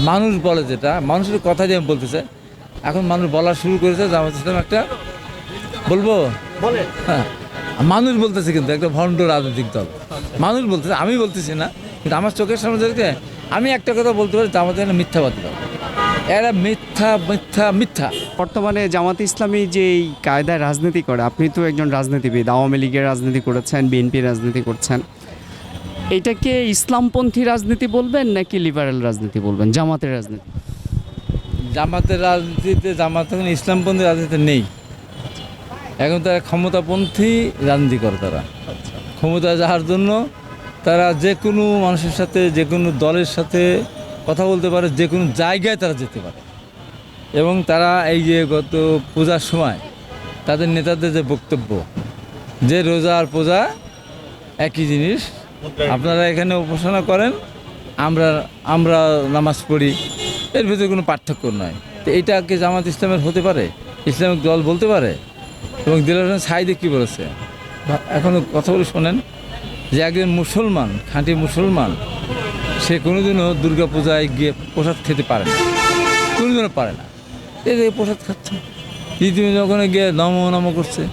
মানুষ বলে যেটা, মানুষের কথা দিয়ে আমি বলতে চাই, এখন মানুষ বলা শুরু করেছে জামাত ইসলাম একটা, বলবো হ্যাঁ, মানুষ বলতেছে কিন্তু একটা ভণ্ড রাজনৈতিক দল, মানুষ বলতেছে, আমি বলতেছি না, কিন্তু আমার চোখের সামনে দেখতে আমি একটা কথা বলতে পারি, জামাত ইসলাম মিথ্যাবাদী দল, এরা মিথ্যা মিথ্যা মিথ্যা। বর্তমানে জামাত ইসলামী যে এই কায়দায় রাজনীতি করে, আপনি তো একজন রাজনীতিবিদ, আওয়ামী লীগের রাজনীতি করেছেন, বিএনপির রাজনীতি করছেন, এটাকে ইসলামপন্থী রাজনীতি বলবেন নাকি লিবারেল রাজনীতি বলবেন, জামাতের রাজনীতি? জামাতের রাজনীতিতে, জামাত এখন ইসলামপন্থী রাজনীতি নেই, এখন তারা ক্ষমতাপন্থী রাজনীতি করে, তারা ক্ষমতা যাওয়ার জন্য তারা যে কোনো মানুষের সাথে, যে কোনো দলের সাথে কথা বলতে পারে, যে কোনো জায়গায় তারা যেতে পারে। এবং তারা এই যে গত পূজার সময় তাদের নেতাদের যে বক্তব্য, যে রোজা আর পূজা একই জিনিস, আপনারা এখানে উপাসনা করেন, আমরা আমরা নামাজ পড়ি, এর ভিতরে কোনো পার্থক্য নয়। তো এইটা কি জামাত ইসলামের হতে পারে, ইসলামিক দল বলতে পারে? এবং দিলার হোসেন সাঈদী কী বলেছে, এখনও কথা বলে শোনেন, যে একজন মুসলমান, খাঁটি মুসলমান, সে কোনোদিনও দুর্গা পূজায় গিয়ে প্রসাদ খেতে পারে না, কোনোদিনও পারে না। এই যে প্রসাদ খাচ্ছে, ইতিমধ্যে ওখানে গিয়ে নম নম করছে,